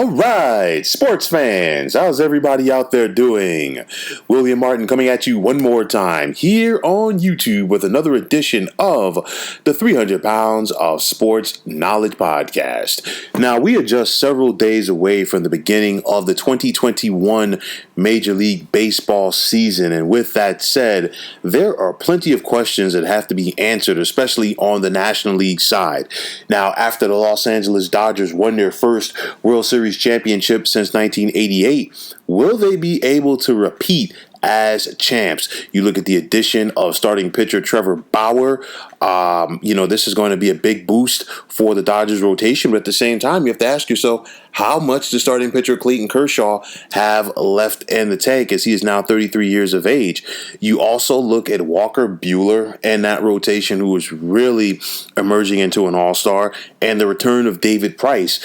All right, sports fans, how's everybody out there doing? William Martin coming at you one more time here on YouTube with another edition of the 300 Pounds of Sports Knowledge Podcast. Now, we are just several days away from the beginning of the 2021 Major League Baseball season, and with that said, there are plenty of questions that have to be answered, especially on the National League side. Now, after the Los Angeles Dodgers won their first World Series championship since 1988, will they be able to repeat as champs? You look at the addition of starting pitcher Trevor Bauer. This is going to be a big boost for the Dodgers rotation, but at the same time, you have to ask yourself, how much does starting pitcher Clayton Kershaw have left in the tank, as he is now 33 years of age? You also look at Walker Buehler and that rotation, who is really emerging into an all-star, and the return of David Price.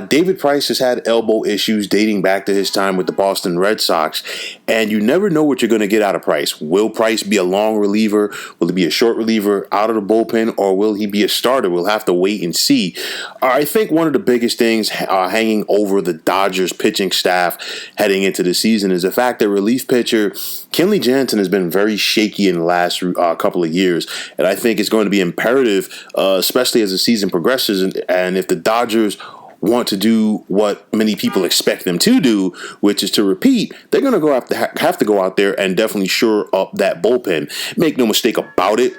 David Price has had elbow issues dating back to his time with the Boston Red Sox, and you never know what you're going to get out of Price. Will Price be a long reliever? Will he be a short reliever out of the bullpen, or will he be a starter? We'll have to wait and see. I think one of the biggest things hanging over the Dodgers pitching staff heading into the season is the fact that relief pitcher Kenley Jansen has been very shaky in the last couple of years, and I think it's going to be imperative, especially as the season progresses, and if the Dodgers want to do what many people expect them to do, which is to repeat, they're going to have to go out there and definitely shore up that bullpen. Make no mistake about it,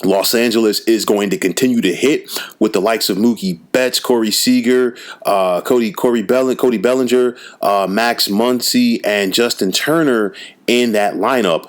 Los Angeles is going to continue to hit with the likes of Mookie Betts, Corey Seager, Cody Bellinger, Max Muncy, and Justin Turner in that lineup.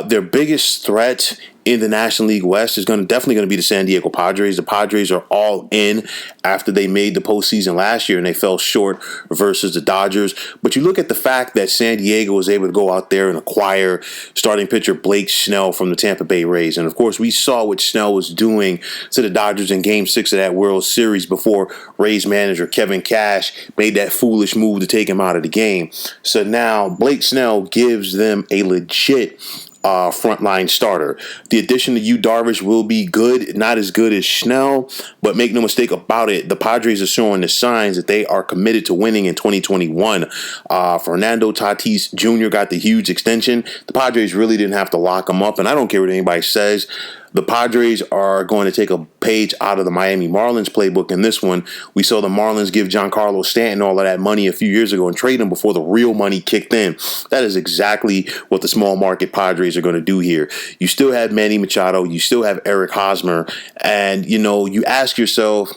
Their biggest threat in the National League West is definitely going to be the San Diego Padres. The Padres are all in after they made the postseason last year and they fell short versus the Dodgers. But you look at the fact that San Diego was able to go out there and acquire starting pitcher Blake Snell from the Tampa Bay Rays. And of course, we saw what Snell was doing to the Dodgers in Game 6 of that World Series before Rays manager Kevin Cash made that foolish move to take him out of the game. So now Blake Snell gives them a legit frontline starter. The addition of Yu Darvish will be good, not as good as Snell, but make no mistake about it, the Padres are showing the signs that they are committed to winning in 2021. Fernando Tatis Jr. got the huge extension. The Padres really didn't have to lock him up, and I don't care what anybody says. The Padres are going to take a page out of the Miami Marlins playbook in this one. We saw the Marlins give Giancarlo Stanton all of that money a few years ago and trade him before the real money kicked in. That is exactly what the small market Padres are going to do here. You still have Manny Machado. You still have Eric Hosmer. And, you ask yourself,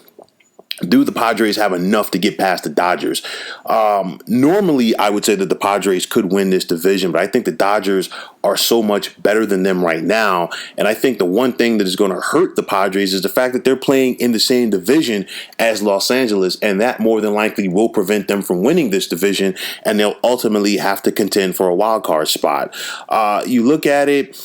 do the Padres have enough to get past the Dodgers? Normally, I would say that the Padres could win this division, but I think the Dodgers are so much better than them right now. And I think the one thing that is going to hurt the Padres is the fact that they're playing in the same division as Los Angeles, and that more than likely will prevent them from winning this division, and they'll ultimately have to contend for a wild card spot. You look at it,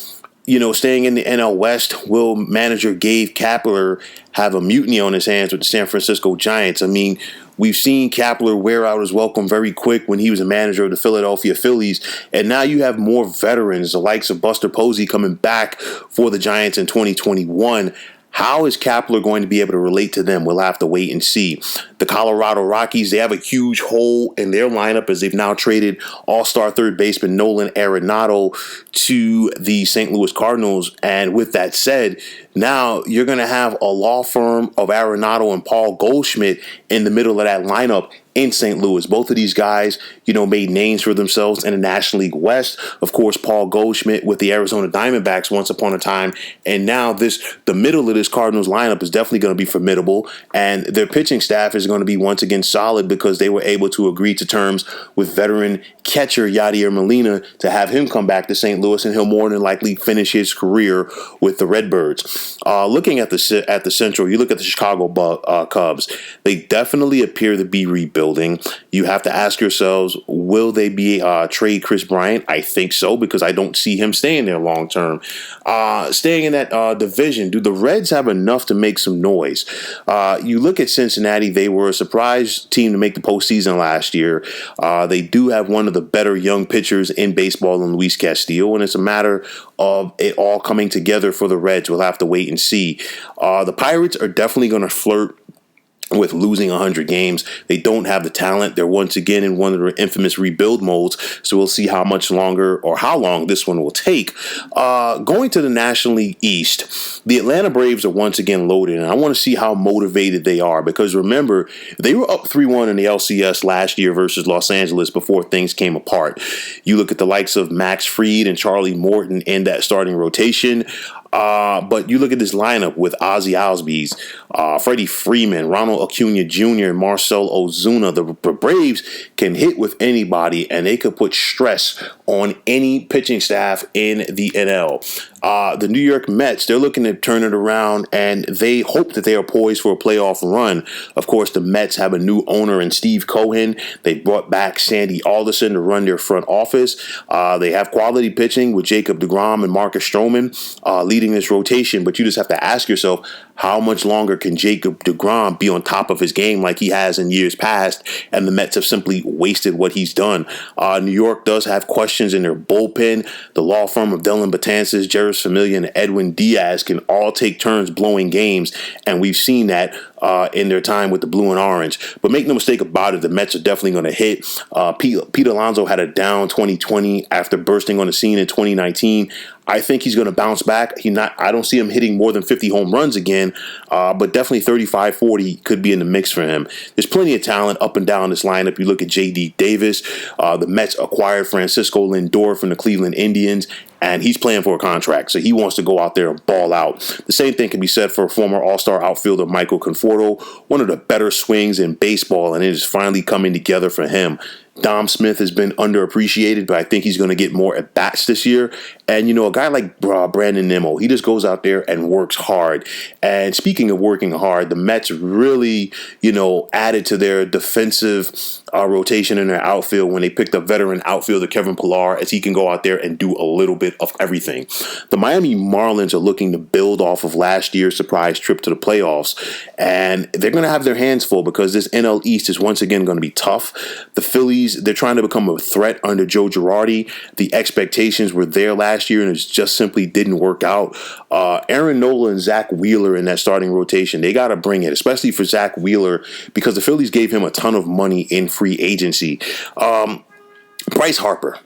staying in the NL West, will manager Gabe Kapler have a mutiny on his hands with the San Francisco Giants? I mean, we've seen Kapler wear out his welcome very quick when he was a manager of the Philadelphia Phillies, and now you have more veterans, the likes of Buster Posey, coming back for the Giants in 2021. How is Kapler going to be able to relate to them? We'll have to wait and see. The Colorado Rockies, they have a huge hole in their lineup as they've now traded all-star third baseman Nolan Arenado to the St. Louis Cardinals. And with that said, now you're going to have a law firm of Arenado and Paul Goldschmidt in the middle of that lineup in St. Louis. Both of these guys, made names for themselves in the National League West. Of course, Paul Goldschmidt with the Arizona Diamondbacks once upon a time. And now the middle of this Cardinals lineup is definitely going to be formidable. And their pitching staff is going to be once again solid because they were able to agree to terms with veteran catcher Yadier Molina to have him come back to St. Louis, and he'll more than likely finish his career with the Redbirds. Looking at the Central, you look at the Chicago Cubs. They definitely appear to be rebuilding. You have to ask yourselves, will they be trade Chris Bryant? I think so, because I don't see him staying there long term. Staying in that division, do the Reds have enough to make some noise? You look at Cincinnati, they were a surprise team to make the postseason last year. They do have one of the better young pitchers in baseball in Luis Castillo, and it's a matter of it all coming together for the Reds. We'll have to wait and see. The Pirates are definitely going to flirt with losing 100 games. They don't have the talent. They're once again in one of their infamous rebuild modes. So we'll see how much longer or how long this one will take. Going to the National League East, the Atlanta Braves are once again loaded, and I want to see how motivated they are, because remember, they were up 3-1 in the LCS last year versus Los Angeles before things came apart. You look at the likes of Max Fried and Charlie Morton in that starting rotation. But you look at this lineup with Ozzie Albies, Freddie Freeman, Ronald Acuna Jr., and Marcell Ozuna. The Braves can hit with anybody, and they could put stress on any pitching staff in the NL. The New York Mets, they're looking to turn it around, and they hope that they are poised for a playoff run. Of course, the Mets have a new owner in Steve Cohen. They brought back Sandy Alderson to run their front office. They have quality pitching with Jacob deGrom and Marcus Stroman leading this rotation, but you just have to ask yourself, how much longer can Jacob deGrom be on top of his game like he has in years past? And the Mets have simply wasted what he's done. New York does have questions in their bullpen. The law firm of Dellin Betances, Jeurys Familia, and Edwin Diaz can all take turns blowing games, and we've seen that in their time with the Blue and Orange. But make no mistake about it, the Mets are definitely going to hit. Pete Alonso had a down 2020 after bursting on the scene in 2019. I think he's going to bounce back. I don't see him hitting more than 50 home runs again, but definitely 35, 40 could be in the mix for him. There's plenty of talent up and down this lineup. You look at J.D. Davis. The Mets acquired Francisco Lindor from the Cleveland Indians, and he's playing for a contract, so he wants to go out there and ball out. The same thing can be said for former All-Star outfielder Michael Conforto, one of the better swings in baseball, and it is finally coming together for him. Dom Smith has been underappreciated, but I think he's going to get more at-bats this year. And, a guy like Brandon Nimmo, he just goes out there and works hard. And speaking of working hard, the Mets really, added to their defensive rotation in their outfield when they picked up veteran outfielder Kevin Pillar, as he can go out there and do a little bit of everything. The Miami Marlins are looking to build off of last year's surprise trip to the playoffs, and they're going to have their hands full because this NL East is once again going to be tough. The Phillies, they're trying to become a threat under Joe Girardi. The expectations were there last year, and it just simply didn't work out. Aaron Nola and Zach Wheeler in that starting rotation, they got to bring it, especially for Zach Wheeler, because the Phillies gave him a ton of money in free agency. Bryce Harper,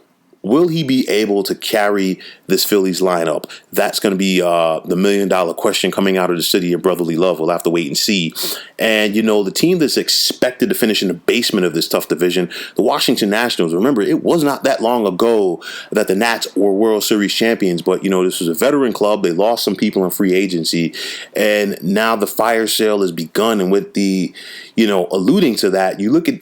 will he be able to carry this Phillies lineup? That's going to be the million-dollar question coming out of the city of brotherly love. We'll have to wait and see. And, the team that's expected to finish in the basement of this tough division, the Washington Nationals. Remember, it was not that long ago that the Nats were World Series champions, but, this was a veteran club. They lost some people in free agency, and now the fire sale has begun. And with the, alluding to that, you look at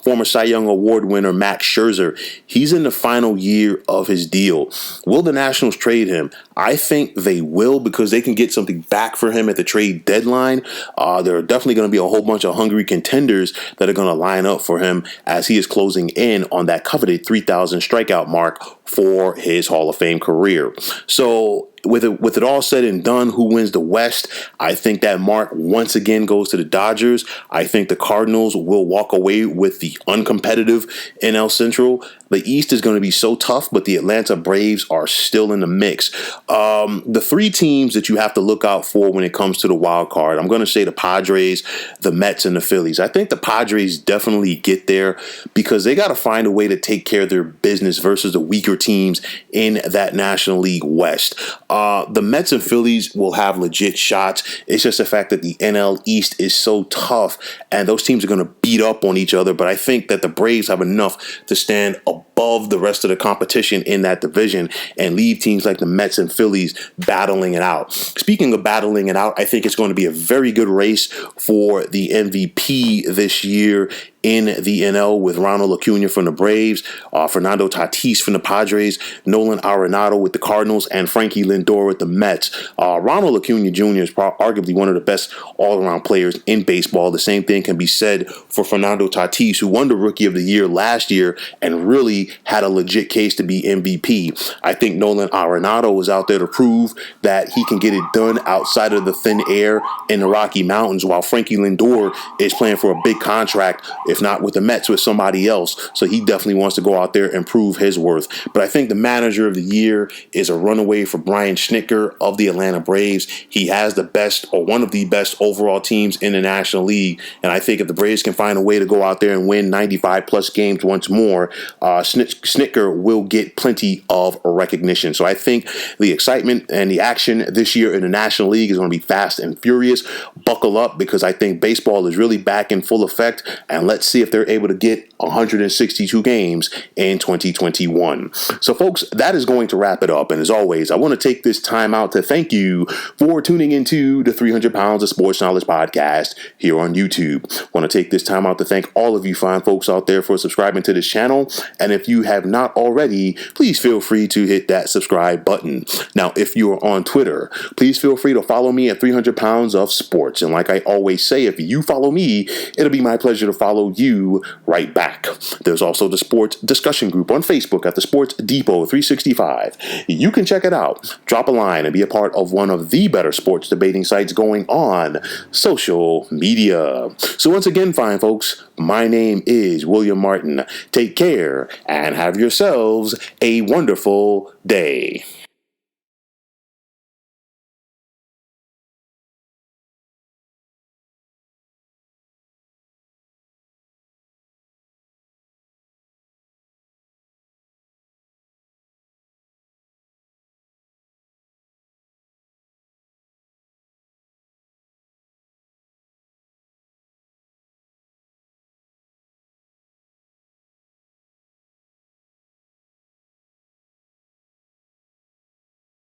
former Cy Young Award winner Max Scherzer. He's in the final year of his deal. Will the Nationals trade him? I think they will, because they can get something back for him at the trade deadline. There are definitely going to be a whole bunch of hungry contenders that are going to line up for him as he is closing in on that coveted 3,000 strikeout mark for his Hall of Fame career. So with it all said and done, who wins the West? I think that mark once again goes to the Dodgers. I think the Cardinals will walk away with the uncompetitive NL Central. The East is going to be so tough, but the Atlanta Braves are still in the mix. The three teams that you have to look out for when it comes to the wild card, I'm going to say the Padres, the Mets, and the Phillies. I think the Padres definitely get there because they got to find a way to take care of their business versus the weaker teams in that National League West. The Mets and Phillies will have legit shots. It's just the fact that the NL East is so tough, and those teams are going to beat up on each other. But I think that the Braves have enough to stand above the rest of the competition in that division and leave teams like the Mets and Phillies battling it out. Speaking of battling it out, I think it's going to be a very good race for the MVP this year in the NL, with Ronald Acuna from the Braves, Fernando Tatis from the Padres, Nolan Arenado with the Cardinals, and Frankie Lindor with the Mets. Ronald Acuna Jr. is arguably one of the best all-around players in baseball. The same thing can be said for Fernando Tatis, who won the Rookie of the Year last year and really had a legit case to be MVP. I think Nolan Arenado is out there to prove that he can get it done outside of the thin air in the Rocky Mountains, while Frankie Lindor is playing for a big contract, if not with the Mets, with somebody else. So he definitely wants to go out there and prove his worth. But I think the manager of the year is a runaway for Brian Schnitker of the Atlanta Braves. He has the best, or one of the best overall teams in the National League. And I think if the Braves can find a way to go out there and win 95 plus games once more, Schnitker will get plenty of recognition. So I think the excitement and the action this year in the National League is going to be fast and furious. Buckle up, because I think baseball is really back in full effect, and let's see if they're able to get 162 games in 2021. So folks, that is going to wrap it up. And as always, I want to take this time out to thank you for tuning into the 300 Pounds of Sports Knowledge podcast here on YouTube. I want to take this time out to thank all of you fine folks out there for subscribing to this channel. And if you have not already, please feel free to hit that subscribe button. Now, if you are on Twitter, please feel free to follow me at 300 Pounds of Sports. And like I always say, if you follow me, it'll be my pleasure to follow you right back. There's also the sports discussion group on Facebook at the Sports Depot 365. You can check it out, drop a line, and be a part of one of the better sports debating sites going on social media. So once again, fine folks, my name is William Martin. Take care and have yourselves a wonderful day.